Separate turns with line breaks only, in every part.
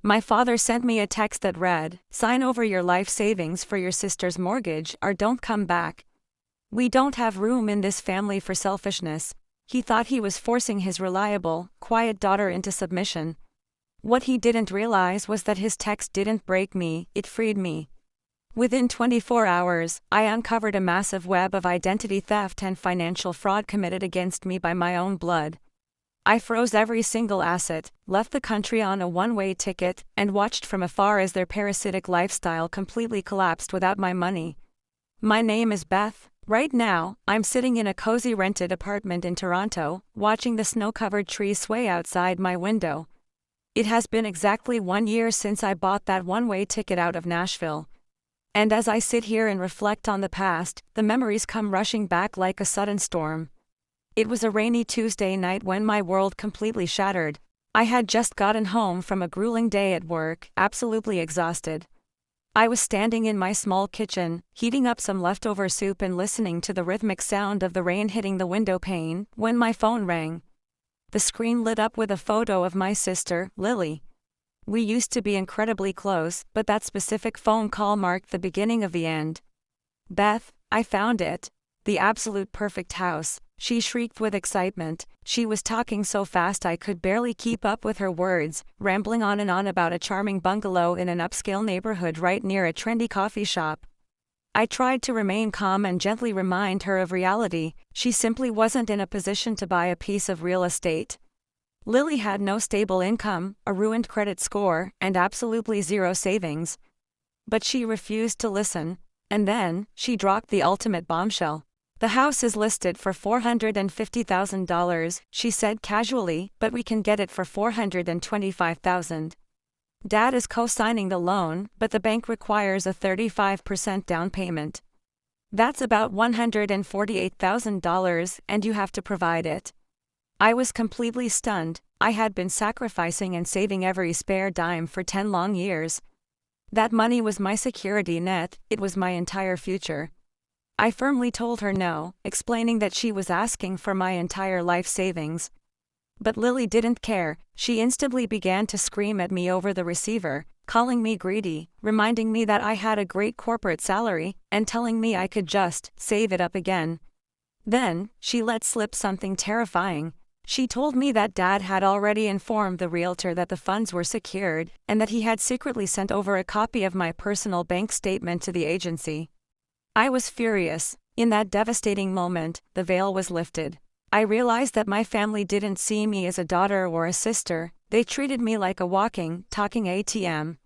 My father sent me a text that read, "Sign over your life savings for your sister's mortgage or don't come back. We don't have room in this family for selfishness." He thought he was forcing his reliable, quiet daughter into submission. What he didn't realize was that his text didn't break me, it freed me. Within 24 hours, I uncovered a massive web of identity theft and financial fraud committed against me by my own blood. I froze every single asset, left the country on a one-way ticket, and watched from afar as their parasitic lifestyle completely collapsed without my money. My name is Beth. Right now, I'm sitting in a cozy rented apartment in Toronto, watching the snow-covered trees sway outside my window. It has been exactly 1 year since I bought that one-way ticket out of Nashville. And as I sit here and reflect on the past, the memories come rushing back like a sudden storm. It was a rainy Tuesday night when my world completely shattered. I had just gotten home from a grueling day at work, absolutely exhausted. I was standing in my small kitchen, heating up some leftover soup and listening to the rhythmic sound of the rain hitting the window pane, when my phone rang. The screen lit up with a photo of my sister, Lily. We used to be incredibly close, but that specific phone call marked the beginning of the end. "Beth, I found it. The absolute perfect house," she shrieked with excitement. She was talking so fast I could barely keep up with her words, rambling on and on about a charming bungalow in an upscale neighborhood right near a trendy coffee shop. I tried to remain calm and gently remind her of reality. She simply wasn't in a position to buy a piece of real estate. Lily had no stable income, a ruined credit score, and absolutely zero savings. But she refused to listen, and then, she dropped the ultimate bombshell. "The house is listed for $450,000, she said casually, "but we can get it for $425,000. Dad is co-signing the loan, but the bank requires a 35% down payment. That's about $148,000, and you have to provide it." I was completely stunned. I had been sacrificing and saving every spare dime for 10 long years. That money was my security net, it was my entire future. I firmly told her no, explaining that she was asking for my entire life savings. But Lily didn't care. She instantly began to scream at me over the receiver, calling me greedy, reminding me that I had a great corporate salary, and telling me I could just save it up again. Then, she let slip something terrifying. She told me that Dad had already informed the realtor that the funds were secured, and that he had secretly sent over a copy of my personal bank statement to the agency. I was furious. In that devastating moment, the veil was lifted. I realized that my family didn't see me as a daughter or a sister, they treated me like a walking, talking ATM.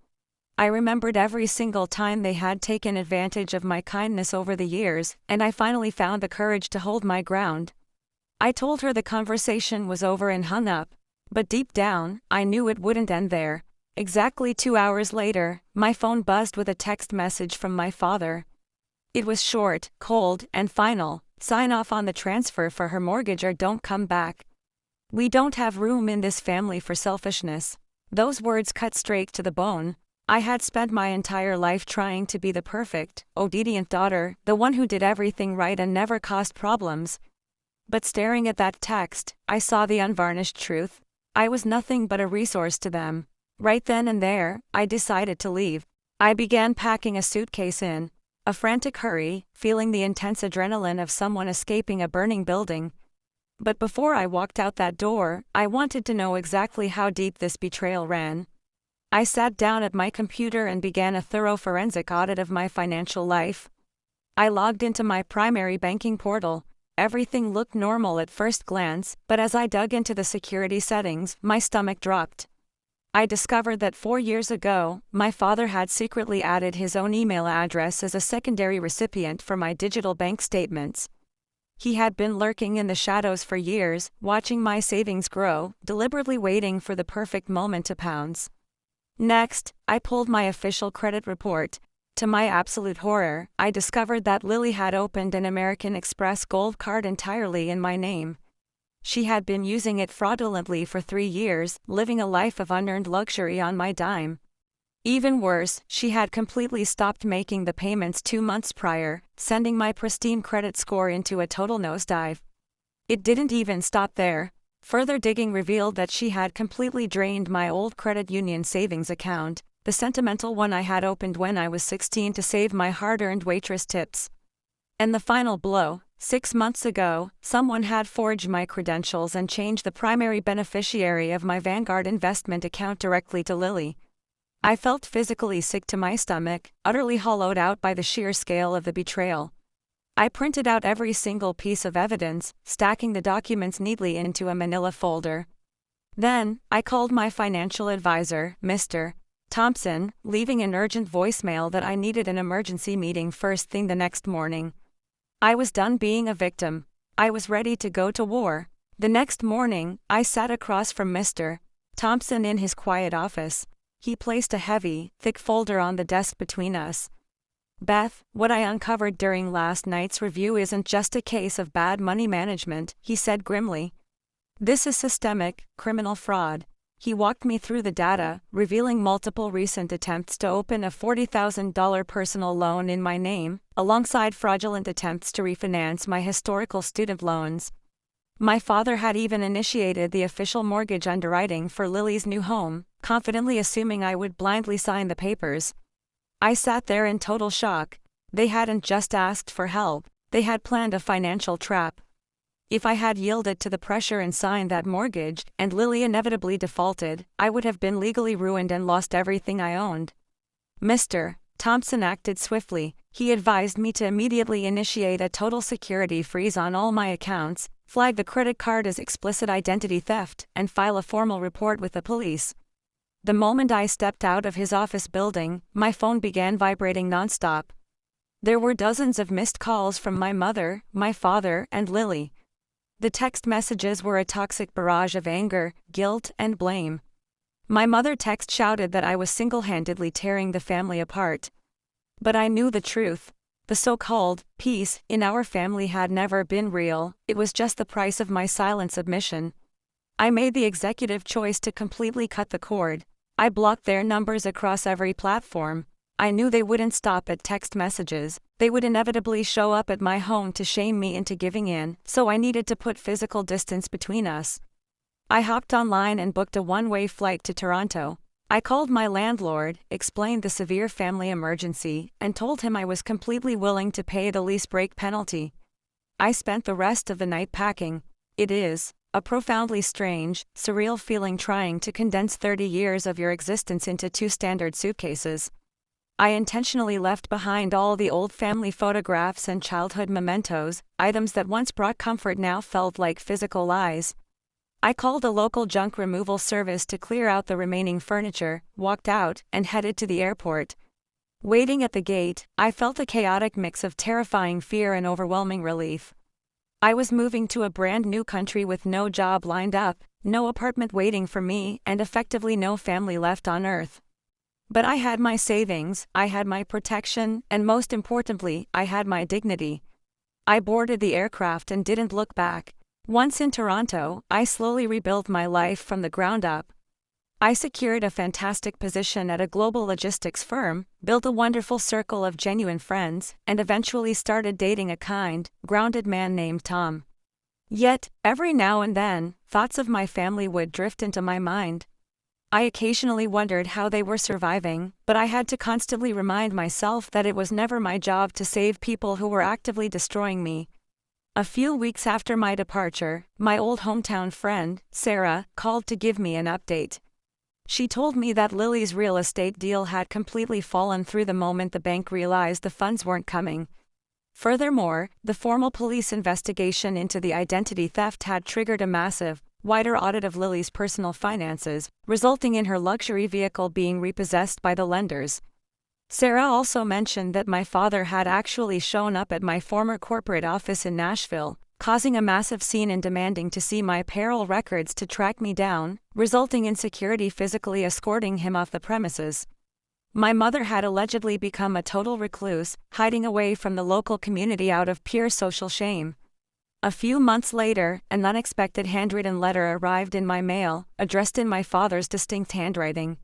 I remembered every single time they had taken advantage of my kindness over the years, and I finally found the courage to hold my ground. I told her the conversation was over and hung up, but deep down, I knew it wouldn't end there. Exactly 2 hours later, my phone buzzed with a text message from my father. It was short, cold, and final. "Sign off on the transfer for her mortgage or don't come back. We don't have room in this family for selfishness." Those words cut straight to the bone. I had spent my entire life trying to be the perfect, obedient daughter, the one who did everything right and never caused problems. But staring at that text, I saw the unvarnished truth. I was nothing but a resource to them. Right then and there, I decided to leave. I began packing a suitcase in a frantic hurry, feeling the intense adrenaline of someone escaping a burning building. But before I walked out that door, I wanted to know exactly how deep this betrayal ran. I sat down at my computer and began a thorough forensic audit of my financial life. I logged into my primary banking portal. Everything looked normal at first glance, but as I dug into the security settings, my stomach dropped. I discovered that 4 years ago, my father had secretly added his own email address as a secondary recipient for my digital bank statements. He had been lurking in the shadows for years, watching my savings grow, deliberately waiting for the perfect moment to pounce. Next, I pulled my official credit report. To my absolute horror, I discovered that Lily had opened an American Express Gold card entirely in my name. She had been using it fraudulently for 3 years, living a life of unearned luxury on my dime. Even worse, she had completely stopped making the payments 2 months prior, sending my pristine credit score into a total nosedive. It didn't even stop there. Further digging revealed that she had completely drained my old credit union savings account, the sentimental one I had opened when I was 16 to save my hard-earned waitress tips. And the final blow: 6 months ago, someone had forged my credentials and changed the primary beneficiary of my Vanguard investment account directly to Lily. I felt physically sick to my stomach, utterly hollowed out by the sheer scale of the betrayal. I printed out every single piece of evidence, stacking the documents neatly into a manila folder. Then, I called my financial advisor, Mr. Thompson, leaving an urgent voicemail that I needed an emergency meeting first thing the next morning. I was done being a victim. I was ready to go to war. The next morning, I sat across from Mr. Thompson in his quiet office. He placed a heavy, thick folder on the desk between us. "Beth, what I uncovered during last night's review isn't just a case of bad money management," he said grimly. "This is systemic, criminal fraud." He walked me through the data, revealing multiple recent attempts to open a $40,000 personal loan in my name, alongside fraudulent attempts to refinance my historical student loans. My father had even initiated the official mortgage underwriting for Lily's new home, confidently assuming I would blindly sign the papers. I sat there in total shock. They hadn't just asked for help, they had planned a financial trap. If I had yielded to the pressure and signed that mortgage, and Lily inevitably defaulted, I would have been legally ruined and lost everything I owned. Mr. Thompson acted swiftly. He advised me to immediately initiate a total security freeze on all my accounts, flag the credit card as explicit identity theft, and file a formal report with the police. The moment I stepped out of his office building, my phone began vibrating nonstop. There were dozens of missed calls from my mother, my father, and Lily. The text messages were a toxic barrage of anger, guilt, and blame. My mother text shouted that I was single-handedly tearing the family apart. But I knew the truth. The so-called peace in our family had never been real, it was just the price of my silent submission. I made the executive choice to completely cut the cord. I blocked their numbers across every platform. I knew they wouldn't stop at text messages, they would inevitably show up at my home to shame me into giving in, so I needed to put physical distance between us. I hopped online and booked a one-way flight to Toronto. I called my landlord, explained the severe family emergency, and told him I was completely willing to pay the lease break penalty. I spent the rest of the night packing. It is a profoundly strange, surreal feeling trying to condense 30 years of your existence into 2 standard suitcases. I intentionally left behind all the old family photographs and childhood mementos, items that once brought comfort now felt like physical lies. I called a local junk removal service to clear out the remaining furniture, walked out, and headed to the airport. Waiting at the gate, I felt a chaotic mix of terrifying fear and overwhelming relief. I was moving to a brand new country with no job lined up, no apartment waiting for me, and effectively no family left on Earth. But I had my savings, I had my protection, and most importantly, I had my dignity. I boarded the aircraft and didn't look back. Once in Toronto, I slowly rebuilt my life from the ground up. I secured a fantastic position at a global logistics firm, built a wonderful circle of genuine friends, and eventually started dating a kind, grounded man named Tom. Yet, every now and then, thoughts of my family would drift into my mind. I occasionally wondered how they were surviving, but I had to constantly remind myself that it was never my job to save people who were actively destroying me. A few weeks after my departure, my old hometown friend, Sarah, called to give me an update. She told me that Lily's real estate deal had completely fallen through the moment the bank realized the funds weren't coming. Furthermore, the formal police investigation into the identity theft had triggered a massive, wider audit of Lily's personal finances, resulting in her luxury vehicle being repossessed by the lenders. Sarah also mentioned that my father had actually shown up at my former corporate office in Nashville, causing a massive scene and demanding to see my payroll records to track me down, resulting in security physically escorting him off the premises. My mother had allegedly become a total recluse, hiding away from the local community out of pure social shame. A few months later, an unexpected handwritten letter arrived in my mail, addressed in my father's distinct handwriting.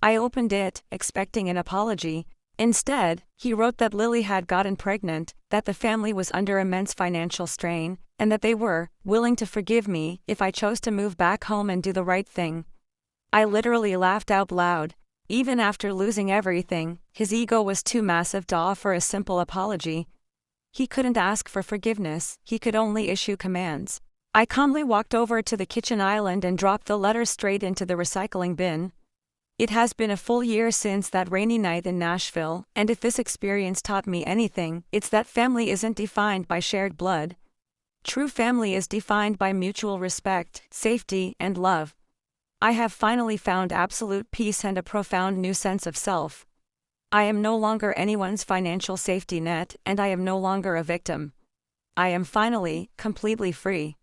I opened it, expecting an apology. Instead, he wrote that Lily had gotten pregnant, that the family was under immense financial strain, and that they were willing to forgive me if I chose to move back home and do the right thing. I literally laughed out loud. Even after losing everything, his ego was too massive to offer a simple apology. He couldn't ask for forgiveness, he could only issue commands. I calmly walked over to the kitchen island and dropped the letter straight into the recycling bin. It has been a full year since that rainy night in Nashville, and if this experience taught me anything, it's that family isn't defined by shared blood. True family is defined by mutual respect, safety, and love. I have finally found absolute peace and a profound new sense of self. I am no longer anyone's financial safety net, and I am no longer a victim. I am finally, completely free.